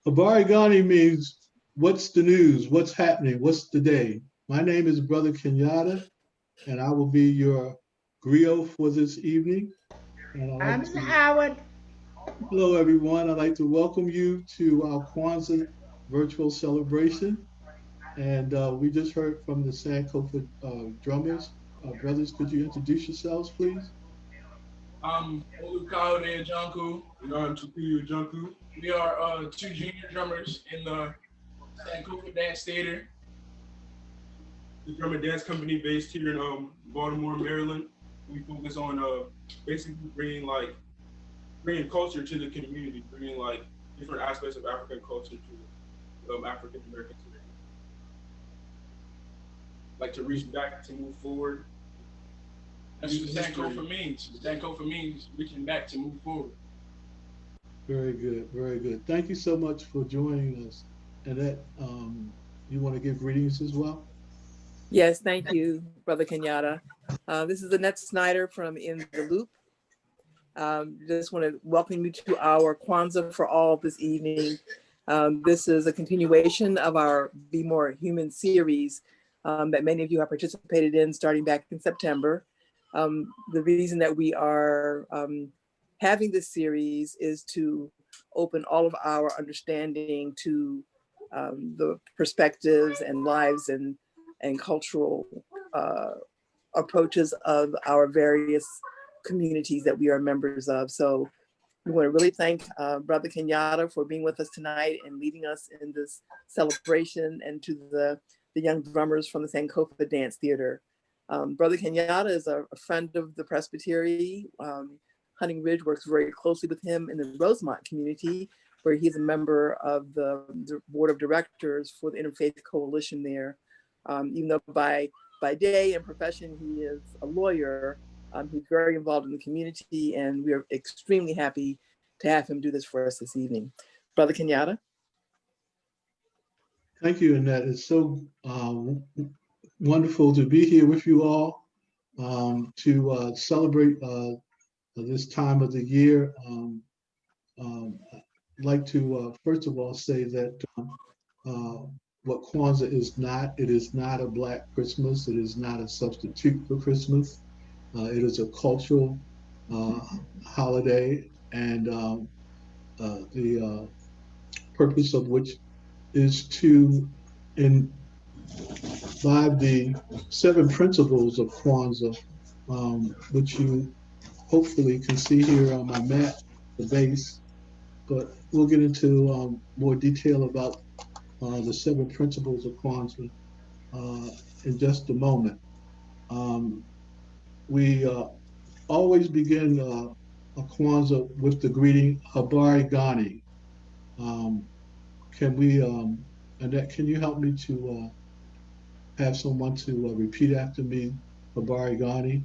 Habari Gani means what's the news, what's happening, what's the day. My name is Brother Kenyatta, and I will be your griot for this evening. And I'm Howard. Hello, everyone. I'd like to welcome you to our Kwanzaa virtual celebration. And we just heard from the Sankofa drummers. Brothers, could you introduce yourselves, please? Olukaude Junku. Tukuyu Junku. We are two junior drummers in the Sankofa Dance Theater. The drum and dance company based here in Baltimore, Maryland. We focus on basically bringing culture to the community, bringing like different aspects of African culture to African Americans today. Like to reach back, to move forward. That's what Sankofa means. Sankofa means reaching back to move forward. Very good, very good. Thank you so much for joining us. Annette, you want to give greetings as well? Yes, thank you, Brother Kenyatta. This is Annette Snyder from In the Loop. Just want to welcome you to our Kwanzaa for All this evening. This is a continuation of our Be More Human series that many of you have participated in starting back in September. The reason that we are having this series is to open all of our understanding to the perspectives and lives and cultural approaches of our various communities that we are members of. So we want to really thank Brother Kenyatta for being with us tonight and leading us in this celebration, and to the young drummers from the Sankofa Dance Theater. Brother Kenyatta is a friend of the Presbytery. Hunting Ridge works very closely with him in the Rosemont community, where he's a member of the board of directors for the Interfaith Coalition there. Even though by day and profession he is a lawyer, he's very involved in the community, and we are extremely happy to have him do this for us this evening. Brother Kenyatta. Thank you, Annette. It's so wonderful to be here with you all to celebrate this time of the year. I'd like to first of all say that what Kwanzaa is not, it is not a Black Christmas. It is not a substitute for Christmas. It is a cultural holiday, and the purpose of which is to imbibe the 7 principles of Kwanzaa, which you hopefully can see here on my mat, the base. But we'll get into more detail about the 7 principles of Kwanzaa in just a moment. We always begin a Kwanzaa with the greeting Habari Gani. Can we, Annette, can you help me to have someone to repeat after me, Habari Ghani.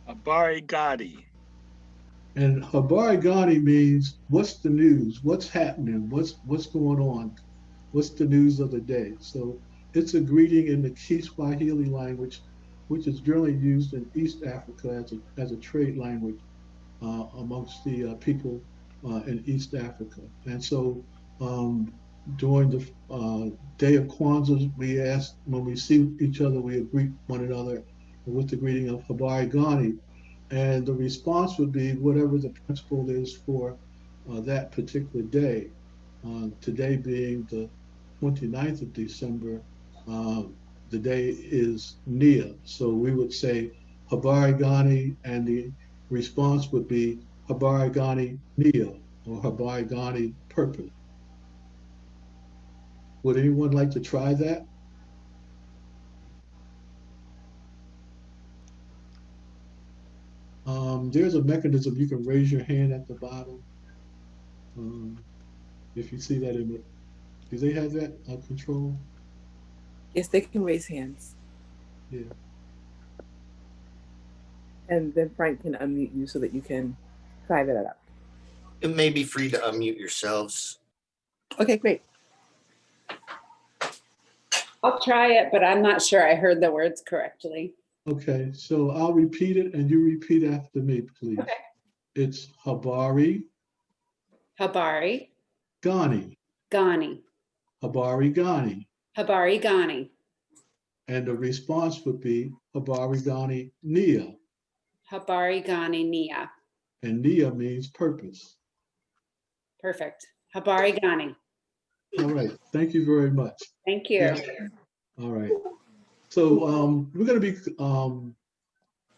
Habari Gadi. And Habari Ghani means what's the news? What's happening? What's going on? What's the news of the day? So it's a greeting in the Kiswahili language, which is generally used in East Africa as a trade language amongst the people in East Africa. And so um, during the day of Kwanzaa, we ask, when we see each other, we greet one another with the greeting of Habari Ghani. And the response would be whatever the principle is for that particular day. Today being the 29th of December, uh, the day is Nia. So we would say Habari Ghani, and the response would be Habari Ghani Nia or Habari Ghani Purpose. Would anyone like to try that? There's a mechanism you can raise your hand at the bottom. Um, if you see that in the, do they have that control? Yes, they can raise hands. Yeah. And then Frank can unmute you so that you can try that out. It may be free to unmute yourselves. Okay, great. I'll try it, but I'm not sure I heard the words correctly. Okay, so I'll repeat it and you repeat after me, please. Okay. It's Habari Habari Ghani. Ghani. Habari Ghani. Habari Ghani. And the response would be Habari Ghani Nia. Habari Ghani Nia. And Nia means purpose. Perfect. Habari Ghani. All right, thank you very much. Thank you. All right. So we're going to be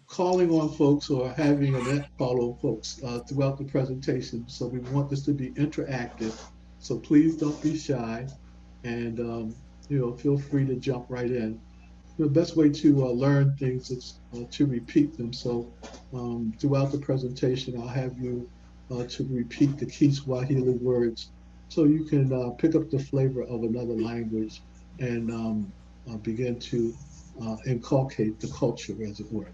calling on folks or having a net call on folks throughout the presentation. So we want this to be interactive. So please don't be shy, and feel free to jump right in. The best way to learn things is to repeat them. So throughout the presentation, I'll have you to repeat the key Swahili words so you can pick up the flavor of another language and begin to inculcate the culture, as it were.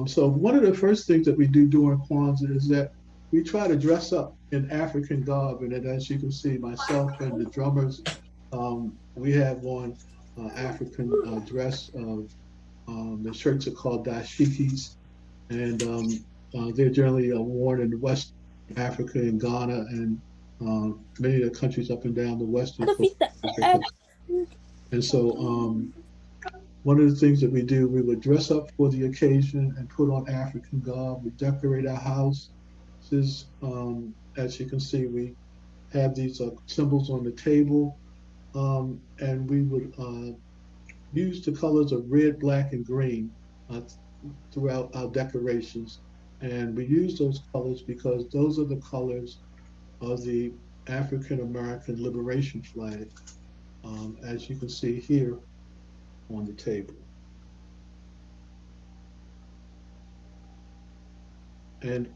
So one of the first things that we do during Kwanzaa is that we try to dress up in African garb. And then, as you can see, myself and the drummers, we have on African dress. The shirts are called dashikis, and they're generally worn in West Africa and Ghana and many of the countries up and down the western coast. And so one of the things that we do, we would dress up for the occasion and put on African garb. We decorate our house. As you can see, we have these symbols on the table, and we would use the colors of red, black, and green throughout our decorations. And we use those colors because those are the colors of the African American Liberation Flag, as you can see here on the table. And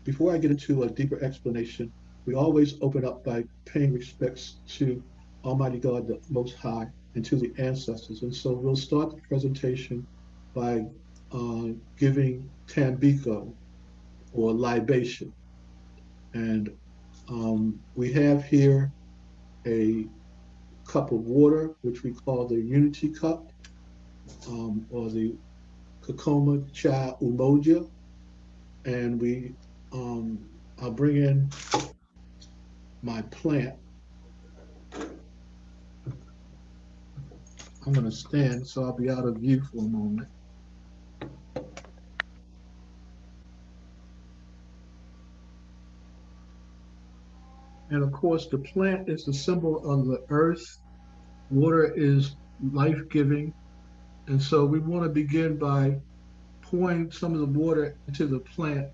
before I get into a deeper explanation, we always open up by paying respects to Almighty God, the Most High, and to the ancestors. And so we'll start the presentation by giving tambiko, or libation. And we have here a cup of water, which we call the unity cup, or the Kakoma Cha Umoja. And I'll bring in my plant. I'm going to stand so I'll be out of view for a moment. And of course, the plant is the symbol of the earth. Water is life-giving. And so we want to begin by pouring some of the water into the plant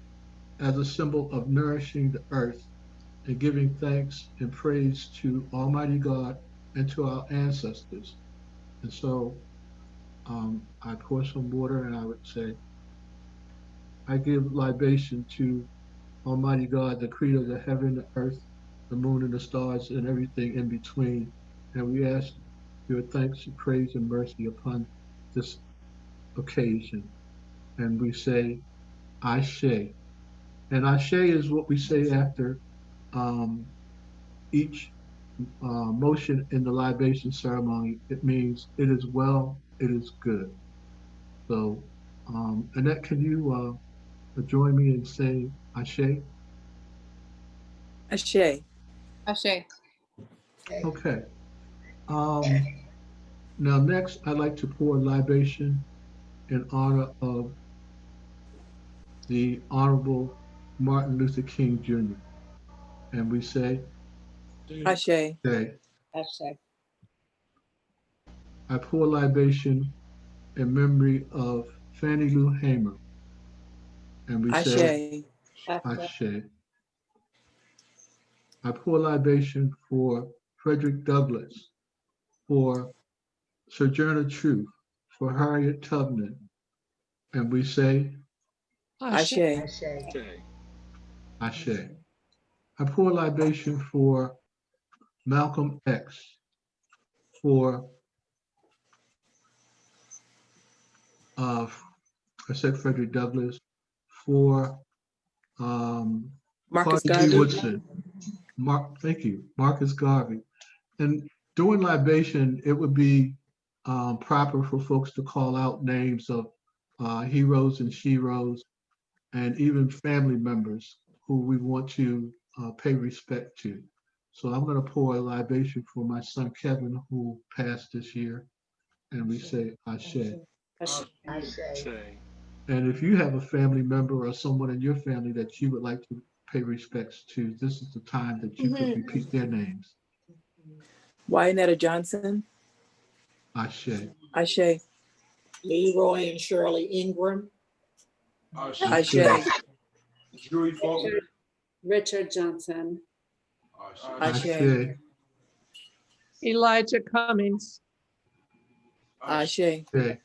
as a symbol of nourishing the earth and giving thanks and praise to Almighty God and to our ancestors. And so I pour some water and I would say, I give libation to Almighty God, the creator of the heaven, the earth, the moon and the stars and everything in between. And we ask your thanks, praise, and mercy upon this occasion. And we say, Ashe. And Ashe is what we say after um, each motion in the libation ceremony. It means it is well, it is good. So, Annette, can you join me in saying Ashe? Ashe. Ashe. Okay. Now, next, I'd like to pour a libation in honor of the Honorable Martin Luther King Jr. And we say, Ashe. okay, Ashe. I pour libation in memory of Fannie Lou Hamer. And we say, Ashe. Ashe. I pour libation for Frederick Douglass, for Sojourner Truth, for Harriet Tubman. And we say, Ashe. Ashe. I pour libation for Malcolm X, for I said Frederick Douglass, for Marcus Carter G. Garvey. Woodson, thank you, Marcus Garvey. And during libation, it would be proper for folks to call out names of heroes and sheroes, and even family members who we want to pay respect to. So I'm going to pour a libation for my son Kevin, who passed this year, and we say Ashe. And if you have a family member or someone in your family that you would like to pay respects to, this is the time that you could repeat their names. Wyanetta Johnson. Ashe. Ashe. Leroy and Shirley Ingram. Ashe. Julie Faulkner. Richard Johnson. Ashe. Elijah Cummings. Ashe. Ashe.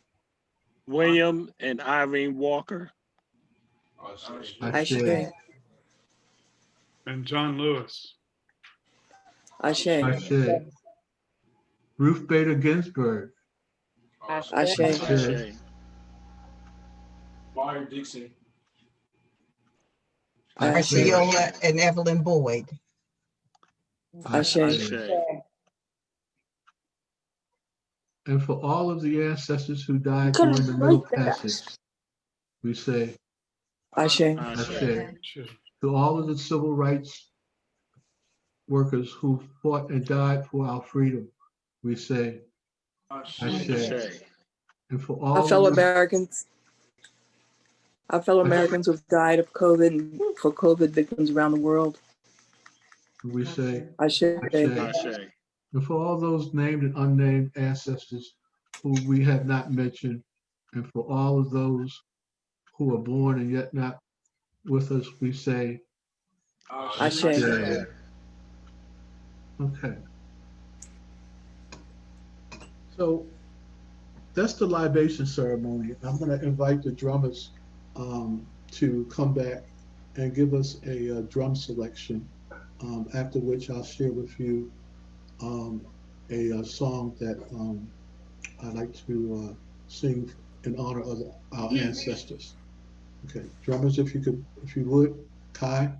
William and Irene Walker. Ashe. And John Lewis. Ashe. Ashe. Ruth Bader Ginsburg. Ashe. Ashe. Myron Dixon. Ashe. Osceola and Evelyn Boyd. Ashe. And for all of the ancestors who died during the Middle Passage, we say Ashe. Ashe. To all of the civil rights workers who fought and died for our freedom, we say Ashe. And for all Our fellow of the, Americans. Our fellow Americans who've died of COVID and for COVID victims around the world. we say Ashe. Ashe. And for all those named and unnamed ancestors who we have not mentioned, and for all of those who are born and yet not with us, we say Ashe. Okay. So that's the libation ceremony. I'm going to invite the drummers to come back and give us a drum selection, after which I'll share with you a song that I'd like to sing in honor of our ancestors. Okay, drummers, if you would, Kai.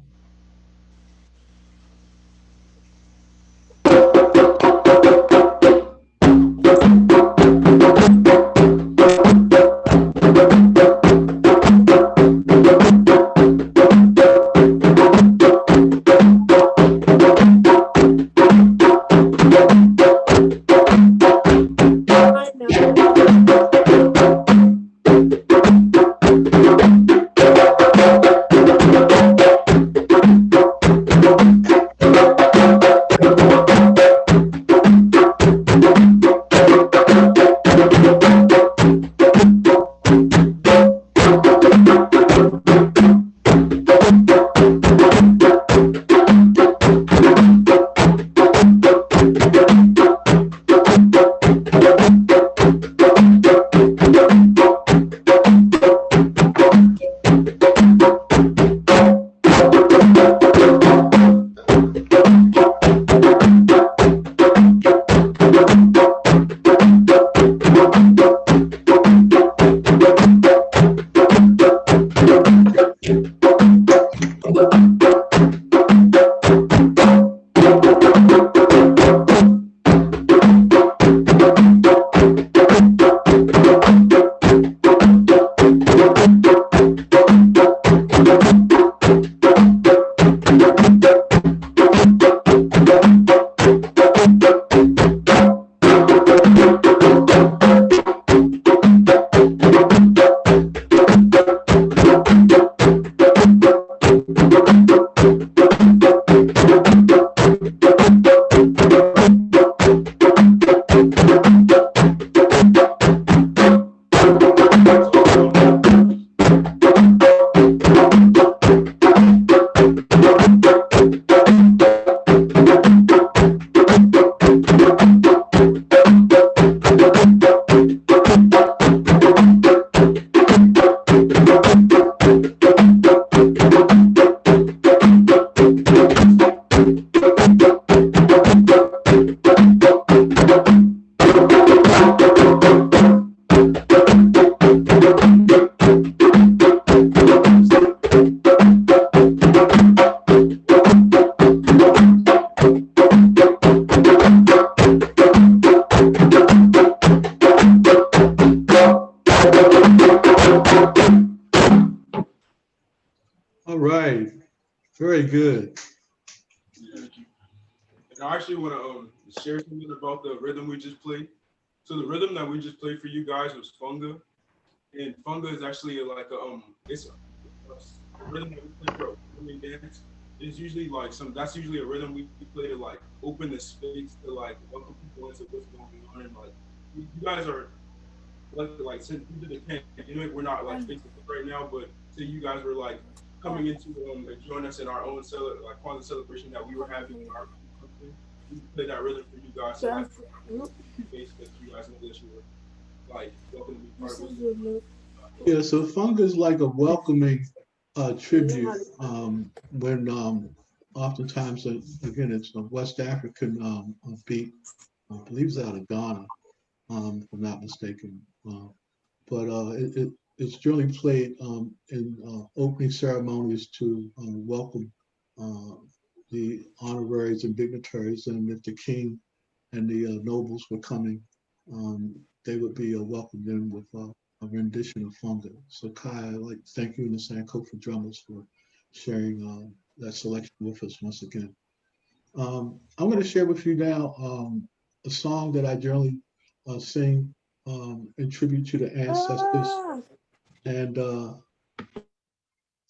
Very good. Yeah. And I actually want to share something about the rhythm we just played. So the rhythm that we just played for you guys was Funga, and Funga is actually like it's a rhythm that we play for a welcoming dance. It's usually like that's usually a rhythm we play to like open the space to like welcome people into what's going on, and like you guys are like since due to the pandemic, we're not like face to face right now, but say you guys were like coming into join us in our own like Kwanzaa celebration that we were having in our country. We play that rhythm for you guys, so like face that you guys know that you were like welcome to be part of it. Yeah, so Funga is like a welcoming tribute when oftentimes, again, it's a West African beat. I believe it's out of Ghana, if I'm not mistaken. But it's generally played in opening ceremonies to welcome uh, the honoraries and dignitaries. And if the king and the nobles were coming, they would be welcomed in with a rendition of Funga. So Kai, I'd like to thank you and the Sankofa drummers for sharing that selection with us once again. I'm going to share with you now a song that I generally sing in tribute to the ancestors. And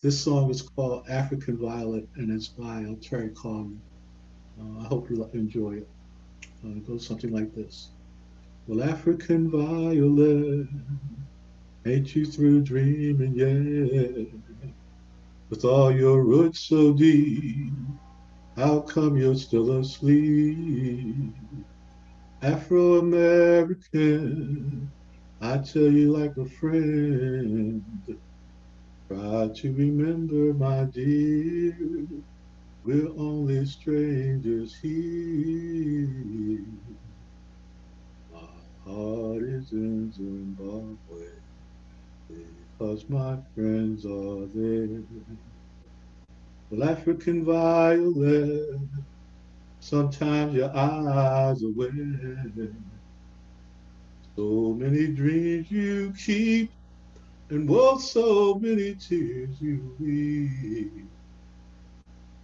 this song is called African Violet, and it's by Terry Carmen. I hope you enjoy it. It goes something like this. Well, African violet, ain't you through dreaming yet? With all your roots so deep, how come you're still asleep? Afro-American, I tell you like a friend. Try to remember, my dear, we're only strangers here. My heart is in Zimbabwe because my friends are there. Well, African violet, sometimes your eyes are wet. So many dreams you keep, and oh, so many tears you weep.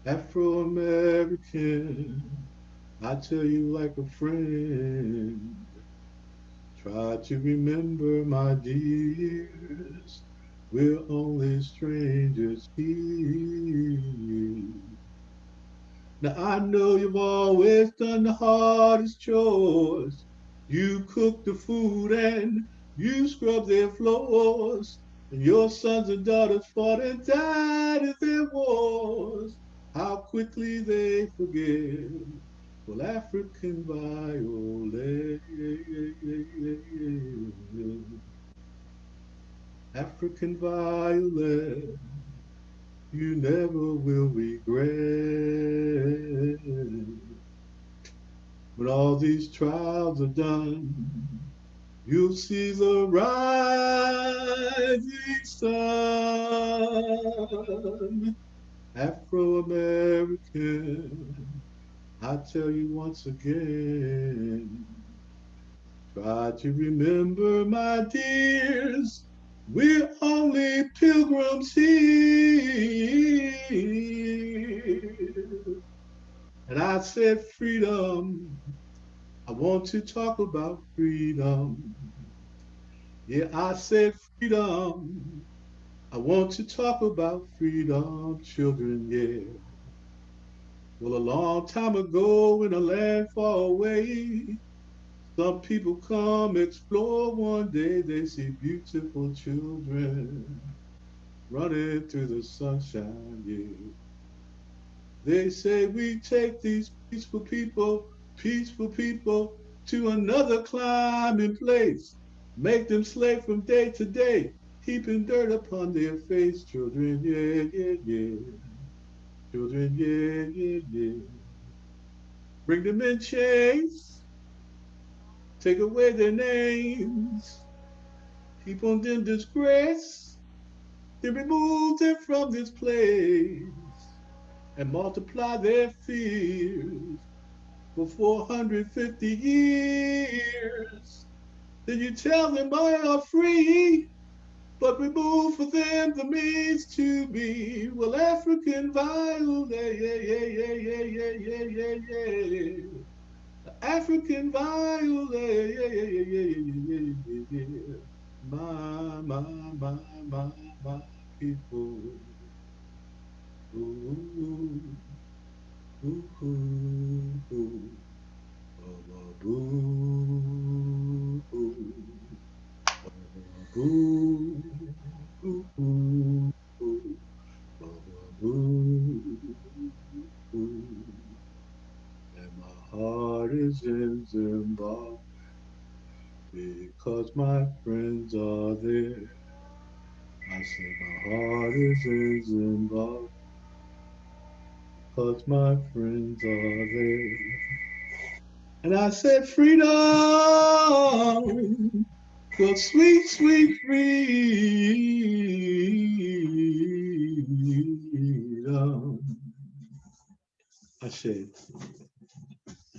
Afro-American, I tell you like a friend. Try to remember, my dears, we're only strangers here. Now I know you've always done the hardest chores. You cook the food and you scrub their floors. And your sons and daughters fought and died in their wars. How quickly they forget. Well, African violet, African violet, you never will regret. When all these trials are done, you'll see the rising sun. Afro-American, I tell you once again, try to remember, my dears, we're only pilgrims here. And I said freedom. I want to talk about freedom. Yeah, I said freedom. I want to talk about freedom, children, yeah. Well, a long time ago in a land far away, some people come explore one day. They see beautiful children running through the sunshine, yeah. They say we take these peaceful people to another climbing place. Make them slave from day to day, heaping dirt upon their face. Children, yeah, yeah, yeah. Children, yeah, yeah, yeah. Bring them in chains, take away their names, heap on them disgrace, then remove them from this place and multiply their fears for 450 years. Then you tell them I are free. but remove for them the means to be. Well, African violet, yeah, yeah, yeah, yeah, yeah, yeah, yeah, yeah. African violet, yeah, yeah, yeah, yeah, yeah, yeah, yeah, yeah. My people. Ooh, ooh, ooh, ooh. Baba boo, baba boo, boo, boo, boo. Baba boo, boo. And my heart is in Zimbabwe because my friends are there. I say my heart is in Zimbabwe because my friends are there. And I said freedom, well, sweet, sweet freedom. I said.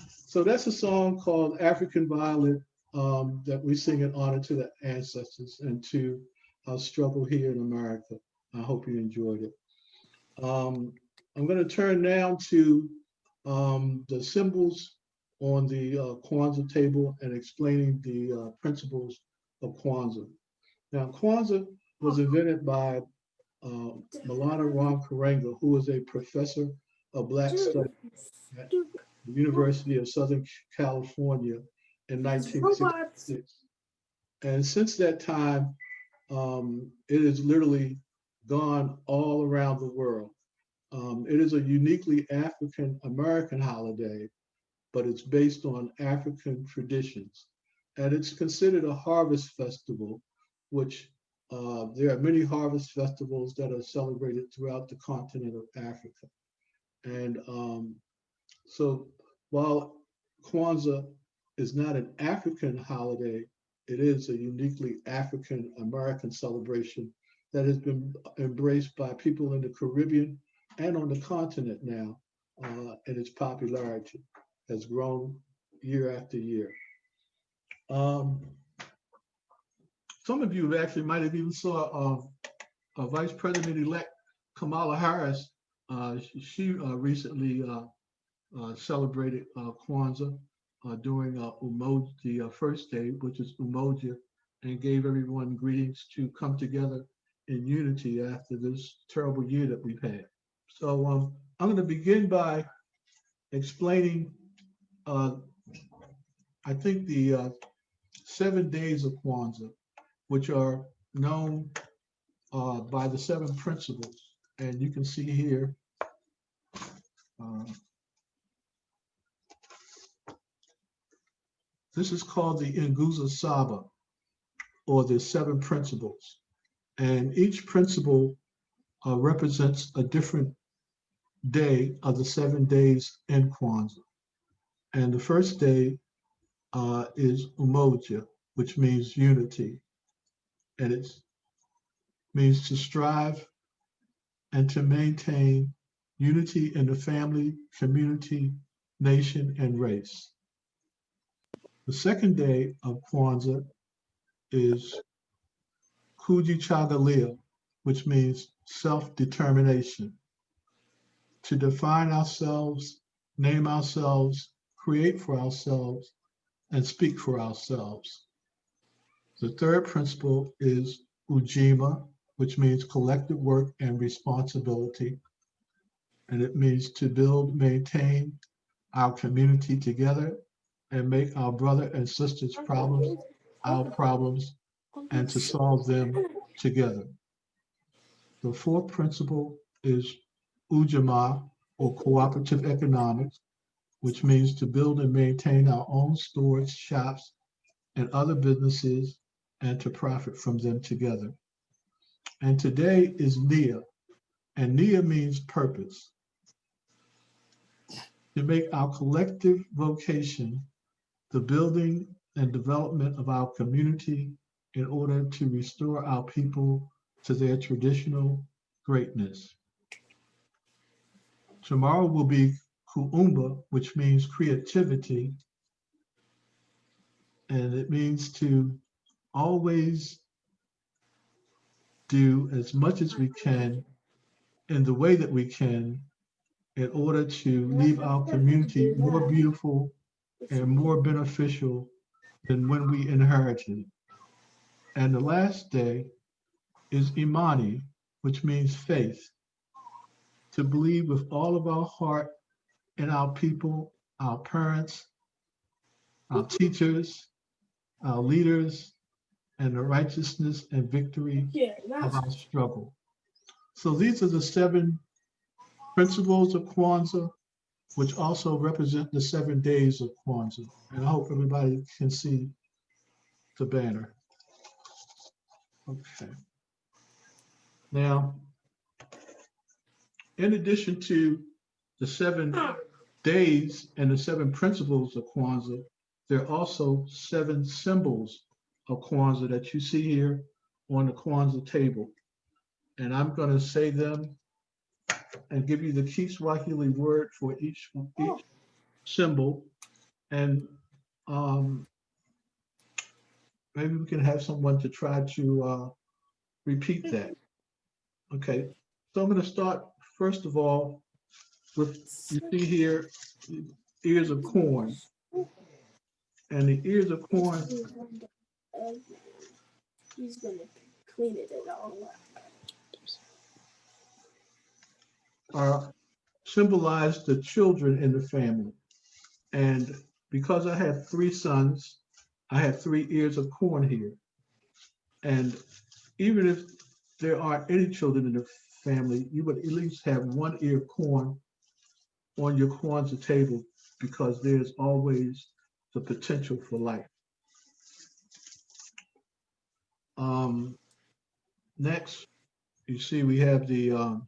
So that's a song called African Violet that we sing in honor to the ancestors and to our struggle here in America. I hope you enjoyed it. I'm going to turn now to the symbols on the Kwanzaa table and explaining the principles of Kwanzaa. Now, Kwanzaa was invented by Malana Ram Karenga, who is a professor of Black Studies at the University of Southern California in 1966. And since that time, it has literally gone all around the world. It is a uniquely African American holiday, but it's based on African traditions. And it's considered a harvest festival, which there are many harvest festivals that are celebrated throughout the continent of Africa. And so while Kwanzaa is not an African holiday, it is a uniquely African American celebration that has been embraced by people in the Caribbean and on the continent now, and its popularity has grown year after year. Um, some of you actually might have even saw Vice President-elect Kamala Harris. She recently celebrated Kwanzaa during the first day, which is Umoja, and gave everyone greetings to come together in unity after this terrible year that we've had. So I'm going to begin by explaining, I think, the 7 days of Kwanzaa, which are known by the 7 principles. And you can see here, this is called the Nguza Saba, or the 7 principles. And each principle represents a different day of the 7 days in Kwanzaa. And the first day is Umoja, which means unity. And it means to strive and to maintain unity in the family, community, nation, and race. The second day of Kwanzaa is Kujichagulia, which means self-determination. To define ourselves, name ourselves, create for ourselves, and speak for ourselves. The third principle is Ujima, which means collective work and responsibility. And it means to build, maintain our community together and make our brother and sisters' problems our problems and to solve them together. The fourth principle is Ujamaa, or cooperative economics, which means to build and maintain our own stores, shops, and other businesses and to profit from them together. And today is Nia, and Nia means purpose. To make our collective vocation the building and development of our community in order to restore our people to their traditional greatness. Tomorrow will be Kuumba, which means creativity, and it means to always do as much as we can in the way that we can in order to leave our community more beautiful and more beneficial than when we inherited it. And the last day is Imani, which means faith, to believe with all of our heart in our people, our parents, our teachers, our leaders, and the righteousness and victory of our struggle. So these are the 7 principles of Kwanzaa, which also represent the 7 days of Kwanzaa. And I hope everybody can see the banner. Okay. Now, in addition to the 7 days and the 7 principles of Kwanzaa, there are also 7 symbols of Kwanzaa that you see here on the Kwanzaa table. And I'm going to say them and give you the Kiswahili word for each symbol. And maybe we can have someone to try to repeat that. Okay, so I'm going to start first of all with, you see here, ears of corn. And the ears of corn He's gonna clean it all up. are symbolize the children in the family. And because I have 3 sons, I have 3 ears of corn here. And even if there aren't any children in the family, you would at least have 1 ear of corn on your Kwanzaa table because there's always the potential for life. Next, you see we have the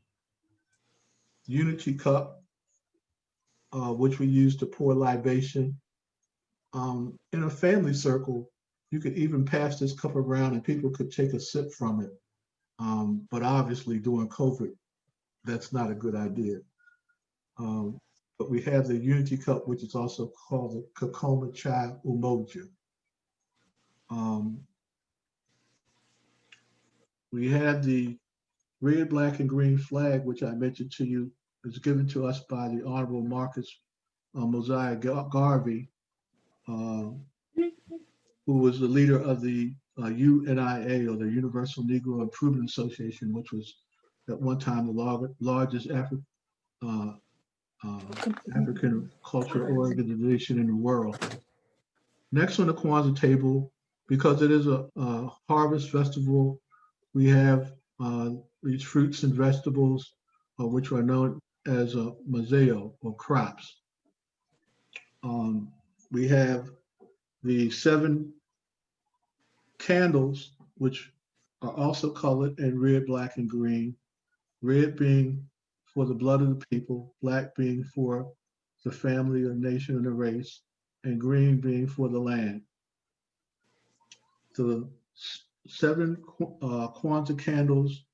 unity cup, which we use to pour libation. In a family circle, you could even pass this cup around and people could take a sip from it. But obviously during COVID, that's not a good idea. But we have the unity cup, which is also called the Kakoma Chai Umoja. We have the red, black, and green flag, which I mentioned to you, is given to us by the Honorable Marcus Mosiah Garvey, who was the leader of the UNIA, or the Universal Negro Improvement Association, which was at one time the largest African cultural organization in the world. Next on the Kwanzaa table, because it is a harvest festival, we have these fruits and vegetables, which are known as mazeo, or crops. We have the 7 candles, which are also colored in red, black, and green. Red being for the blood of the people, black being for the family, the nation, and the race, and green being for the land. The 7 Kwanzaa candles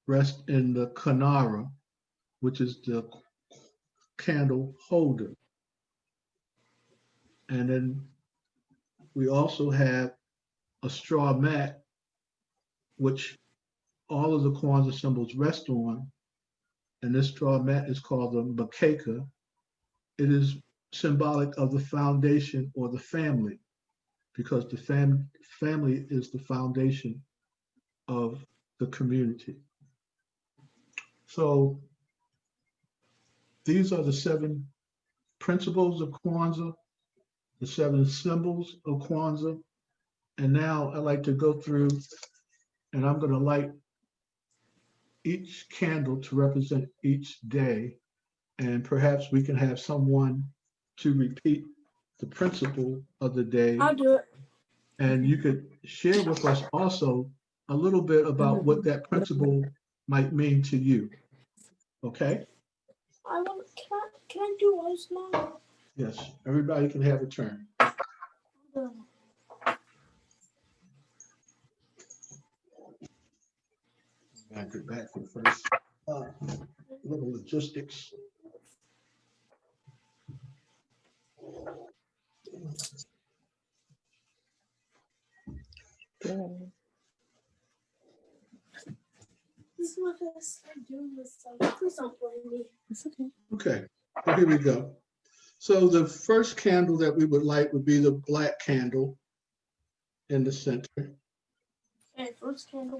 rest in the Kanara, which is the candle holder. And then we also have a straw mat, which all of the Kwanzaa symbols rest on. And this straw mat is called the Makeka. It is symbolic of the foundation or the family, because the family is the foundation of the community. So these are the 7 principles of Kwanzaa, the 7 symbols of Kwanzaa. And now I'd like to go through, and I'm going to light each candle to represent each day. And perhaps we can have someone to repeat the principle of the day. I'll do it. And you could share with us also a little bit about what that principle might mean to you. Okay? Can I do yours now? Yes, everybody can have a turn. Back to back for first. Little logistics. This is my first time doing this, so please don't blame me. It's okay. Okay, so here we go. So the first candle that we would light would be the black candle in the center. Okay, first candle.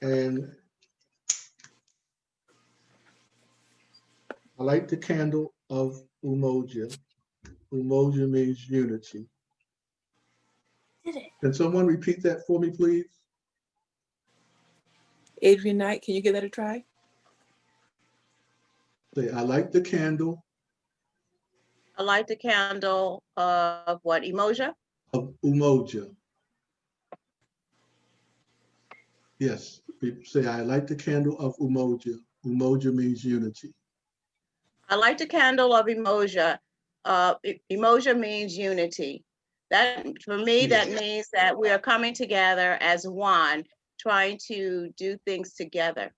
And I like the candle of Umoja. Umoja means unity. Did it? Can someone repeat that for me, please? Adrian Knight, can you give that a try? Say, I like the candle I light the candle of what, Emoja? of Umoja. Yes, say, I like the candle of Umoja. Umoja means unity. I light the candle of Emoja. Emoja means unity. That, for me, that means that we are coming together as one, trying to do things together.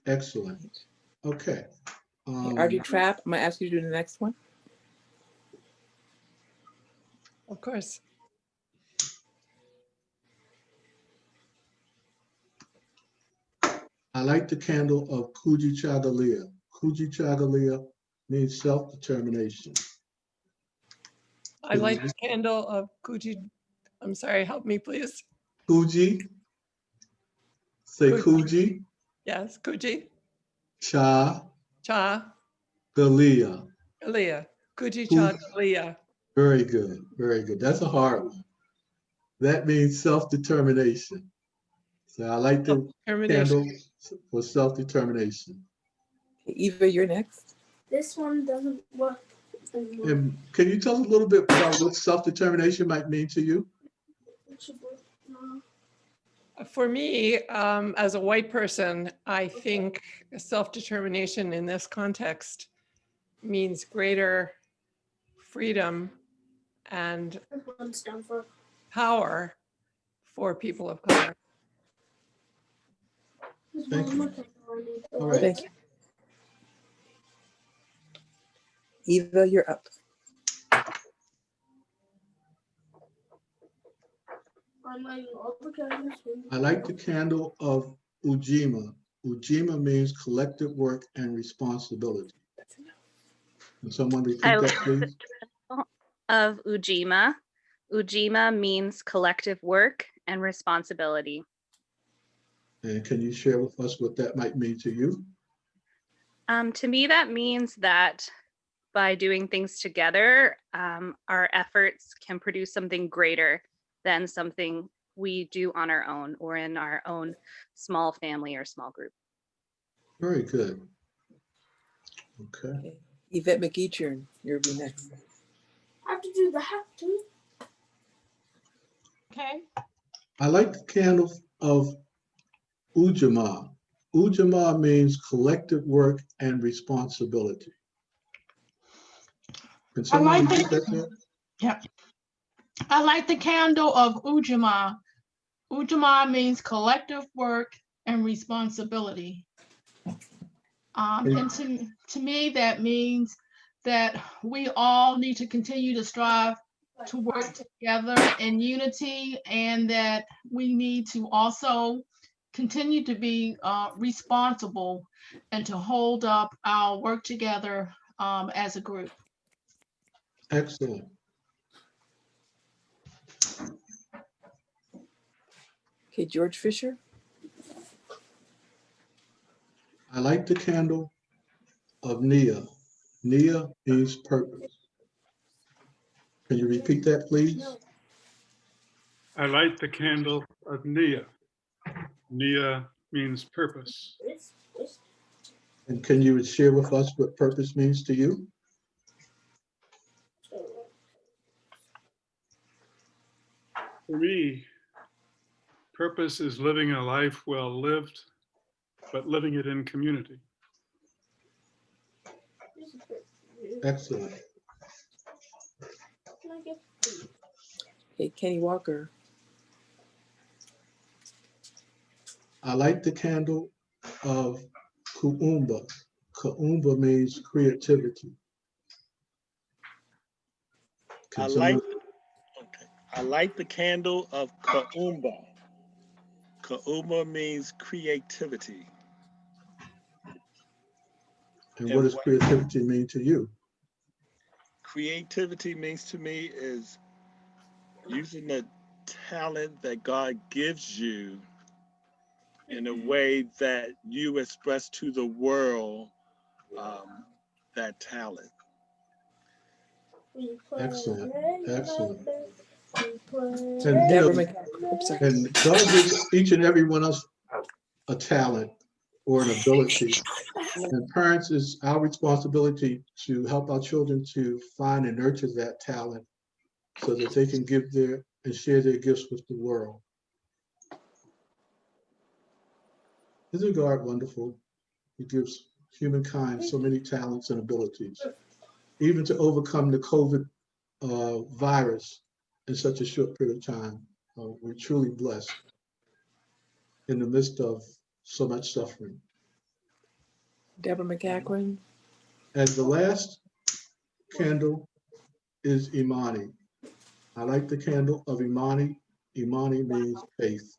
Excellent. Okay. RG Trap, I'm gonna ask you to do the next one. Of course. I like the candle of Kuji Chagalia. Kuji Chagalia means self-determination. I light the candle of Kuji. I'm sorry, help me, please. Kuji. Say Kuji. Yes, Kuji. Cha. Cha. Galia. Galia. Kuji Cha Galia. Very good. Very good. That's a hard one. That means self-determination. So I like the candle for self-determination. Eva, you're next. This one doesn't work. And can you tell us a little bit about what self-determination might mean to you? It should work now. For me, as a white person, I think self-determination in this context means greater freedom and This one's done for. power for people of color. Thank you. All right. Thank you. Eva, you're up. I'm lighting all the candles. I like the candle of Ujima. Ujima means collective work and responsibility. Can someone repeat I that, like please? the candle of Ujima. Ujima means collective work and responsibility. And can you share with us what that might mean to you? To me, that means that by doing things together, our efforts can produce something greater than something we do on our own or in our own small family or small group. Very good. Okay. Yvette McEachern, you'll be next. I have to do the hat too. Okay. I like the candle of Ujima. Ujima means collective work and responsibility. Can someone repeat that there? Yep. I like the candle of Ujima. Ujima means collective work and responsibility. And to me, that means that we all need to continue to strive to work together in unity, and that we need to also continue to be responsible and to hold up our work together as a group. Excellent. Okay, George Fisher. I like the candle of Nia. Nia means purpose. Can you repeat that, please? I light the candle of Nia. Nia means purpose. And can you share with us what purpose means to you? For me, purpose is living a life well lived, but living it in community. Excellent. Okay, Kenny Walker. I like the candle of Kuumba. Kuumba means creativity. I like the candle of Kaumba. Ka'uma means creativity. And what does creativity mean to you? Creativity means to me is using the talent that God gives you in a way that you express to the world that talent. Excellent, excellent. And Deborah McCaffrey. Oops, sorry. and God gives each and every one of us a talent or an ability. And parents, it's our responsibility to help our children to find and nurture that talent so that they can give their and share their gifts with the world. Isn't God wonderful? He gives humankind so many talents and abilities, even to overcome the COVID virus in such a short period of time. We're truly blessed in the midst of so much suffering. Deborah McCaffrey. And the last candle is Imani. I like the candle of Imani. Imani means faith.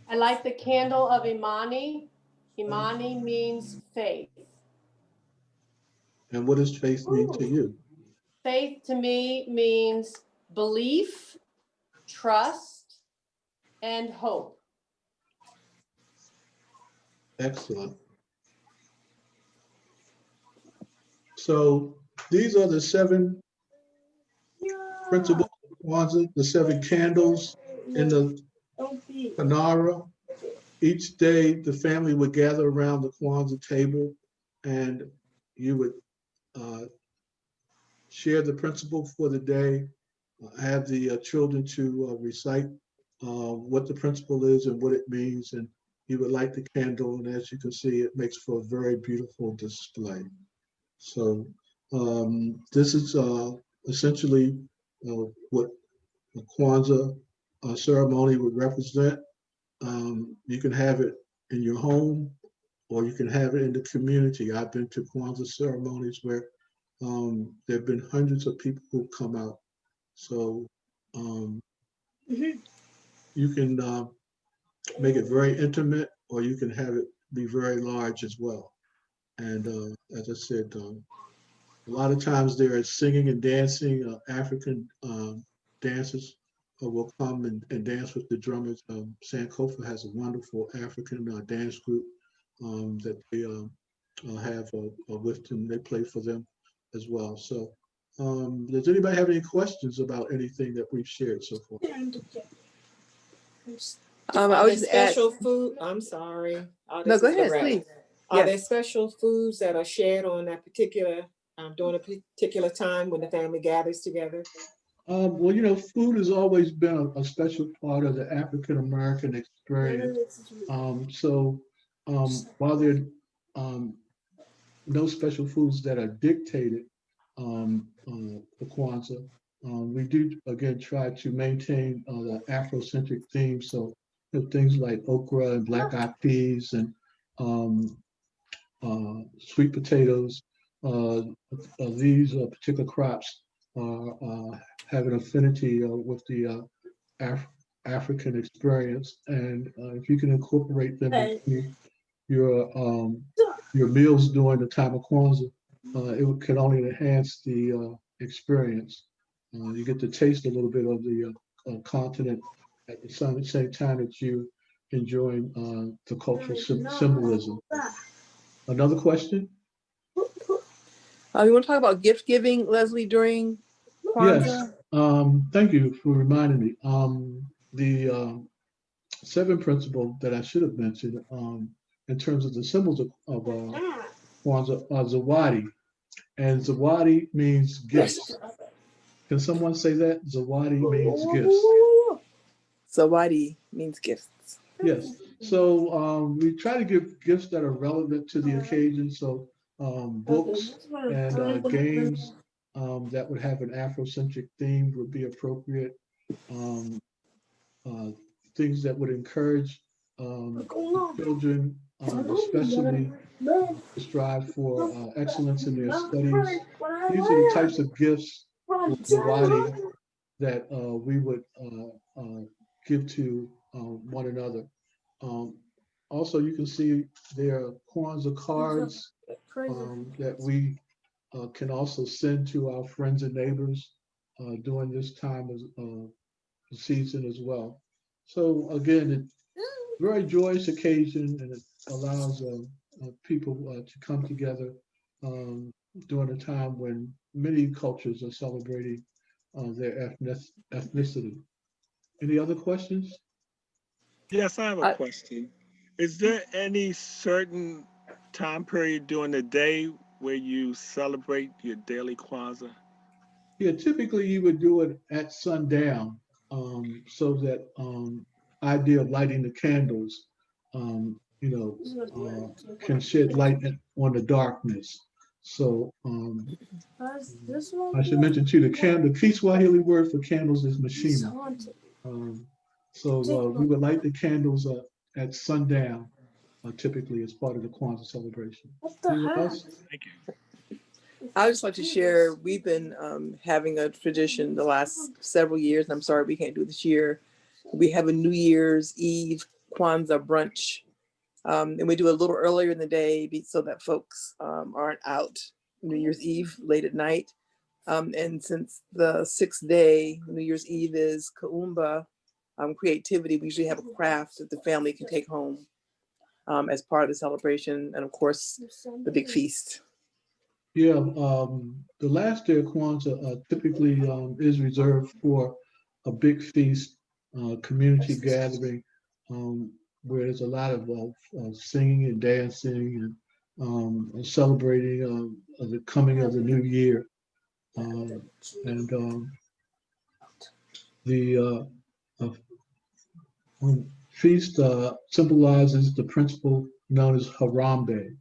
I like the candle of Imani. Imani means faith. And what does faith mean to you? Faith to me means belief, trust, and hope. Excellent. So these are the 7 principles of Kwanzaa, the 7 candles in the Panara. Each day, the family would gather around the Kwanzaa table and you would share the principle for the day, have the children to recite what the principle is and what it means, and you would light the candle, and as you can see, it makes for a very beautiful display. So this is essentially what the Kwanzaa ceremony would represent. You can have it in your home, or you can have it in the community. I've been to Kwanzaa ceremonies where there have been hundreds of people who come out. So you can make it very intimate, or you can have it be very large as well. And as I said, a lot of times there is singing and dancing. African dancers will come and dance with the drummers. Sankofa has a wonderful African dance group that they have with them. They play for them as well. So does anybody have any questions about anything that we've shared so far? Are there special food? I'm sorry. No, go ahead, please. Are there special foods that are shared on that particular, during a particular time when the family gathers together? Well, you know, food has always been a special part of the African American experience. While there are no special foods that are dictated for Kwanzaa, we do again try to maintain the Afrocentric theme. So things like okra and black eyed peas and sweet potatoes. These particular crops have an affinity with the African experience, and if you can incorporate them into your meals during the time of Kwanzaa, it can only enhance the experience. You get to taste a little bit of the continent at the same time that you enjoying the cultural symbolism. Another question? You want to talk about gift giving, Leslie, during Kwanzaa? Yes. Thank you for reminding me. The 7 principles that I should have mentioned in terms of the symbols of Kwanzaa are Zawadi. And Zawadi means gifts. Can someone say that? Zawadi means gifts. Zawadi means gifts. Yes. So we try to give gifts that are relevant to the occasion. So books and games that would have an Afrocentric theme would be appropriate. Things that would encourage children, especially to strive for excellence in their studies. These are the types of gifts that we would give to one another. Also, you can see there are Kwanzaa cards that we can also send to our friends and neighbors during this time of the season as well. So again, it's a very joyous occasion, and it allows people to come together during a time when many cultures are celebrating their ethnicity. Any other questions? Yes, I have a question. Is there any certain time period during the day where you celebrate your daily Kwanzaa? Yeah, typically you would do it at sundown, so that idea of lighting the candles, can shed light on the darkness. So I should mention too, the Kiswahili word for candles is mashina. So we would light the candles at sundown, typically as part of the Kwanzaa celebration. Anyone else? Thank you. I would just like to share, we've been having a tradition the last several years, and I'm sorry we can't do it this year. We have a New Year's Eve Kwanzaa brunch. And we do a little earlier in the day so that folks aren't out New Year's Eve late at night. And since the sixth day, New Year's Eve is Kaumba, creativity, we usually have a craft that the family can take home as part of the celebration. And of course, the big feast. Yeah, the last day of Kwanzaa typically is reserved for a big feast, community gathering, where there's a lot of singing and dancing and celebrating the coming of the new year. And the feast symbolizes the principle known as Harambe.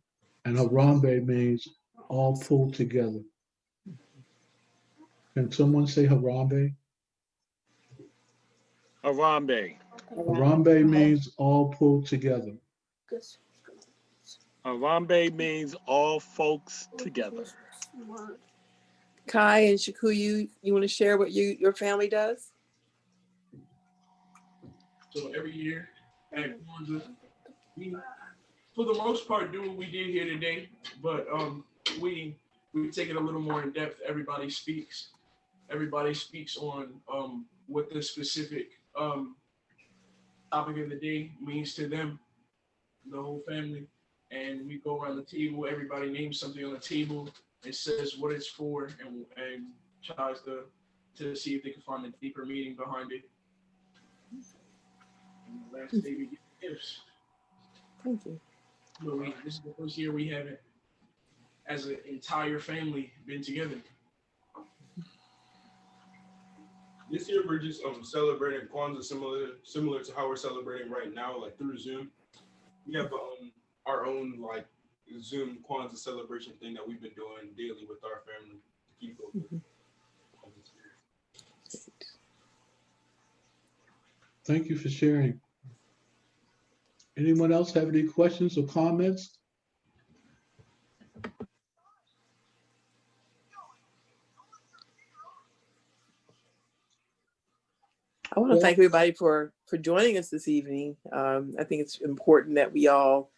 And Harambe means all pulled together. Can someone say Harambe? Harambe. Harambe means all pulled together. Harambe means all folks together. Kai and Shikuyu, you want to share what your family does? So every year at Kwanzaa, we, for the most part, do what we did here today, but we take it a little more in depth. Everybody speaks on what the specific topic of the day means to them, the whole family, and we go around the table. Everybody names something on the table and says what it's for, and tries to see if they can find a deeper meaning behind it. And the last day we give gifts. Thank you. But this is the first year we haven't, as an entire family, been together. This year we're just celebrating Kwanzaa similar to how we're celebrating right now, like through Zoom. We have our own like Zoom Kwanzaa celebration thing that we've been doing daily with our family to keep focused. Thank you for sharing. Anyone else have any questions or comments? I want to thank everybody for joining us this evening. I think it's important that we all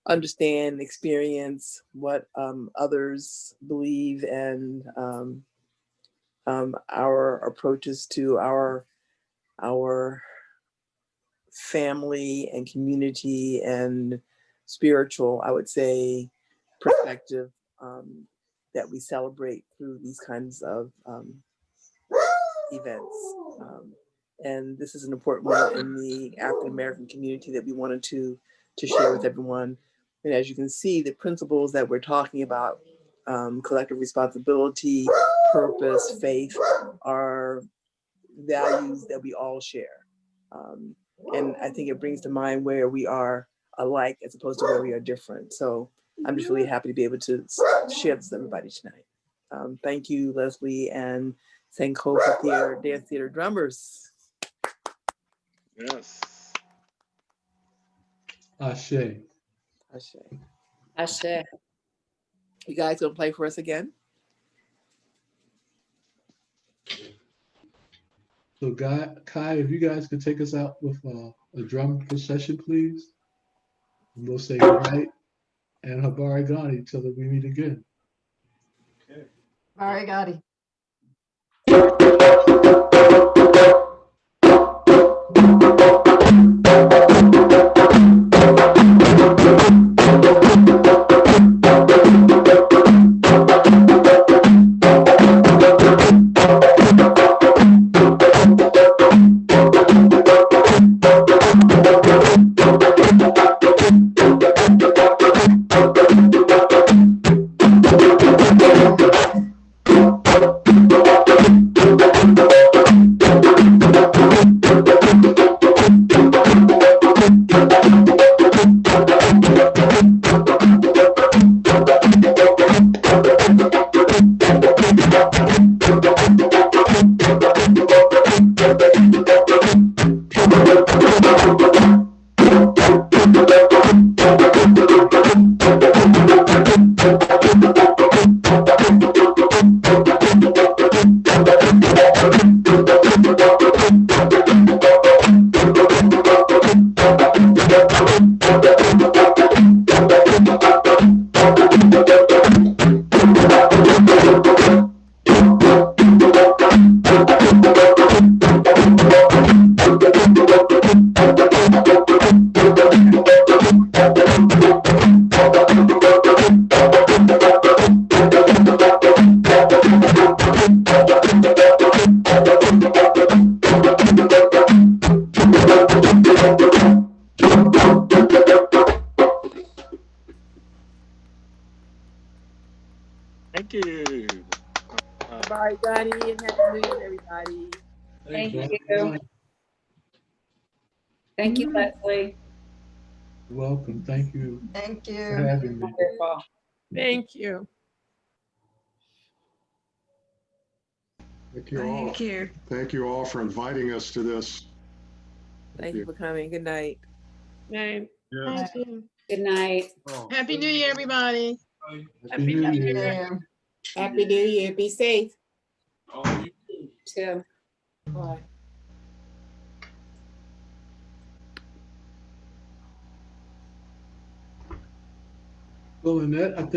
understand, experience what others believe, and our approaches to our family and community and spiritual, I would say, perspective that we celebrate through these kinds of events. And this is an important one in the African American community that we wanted to share with everyone. And as you can see, the principles that we're talking about, collective responsibility, purpose, faith, are values that we all share. And I think it brings to mind where we are alike as opposed to where we are different. So I'm just really happy to be able to share this with everybody tonight. Thank you, Leslie and Sankofa Dance Theater drummers. Yes. Ashe. Ashe. Ashe. You guys gonna play for us again? So So Kai, if you guys could take us out with a drum procession, please. And we'll say goodnight and Habari Gani till we meet again. All right, Gotti. Thank you. Bye, Johnny, and Happy New Year, everybody. Thank you. you. Thank you, Mhm. Leslie. You're welcome. Thank you Thank for you. having me. Wonderful. Thank you. Thank you all. Thank you. Thank you all for inviting us to this. Thank you for coming. Good night. Night. Yes. Thank you. Good night. Oh. Happy New Year, everybody. Happy New Year. Yeah. Happy New Year. Be safe. Oh, you too. Too. Bye. Well, Annette, I think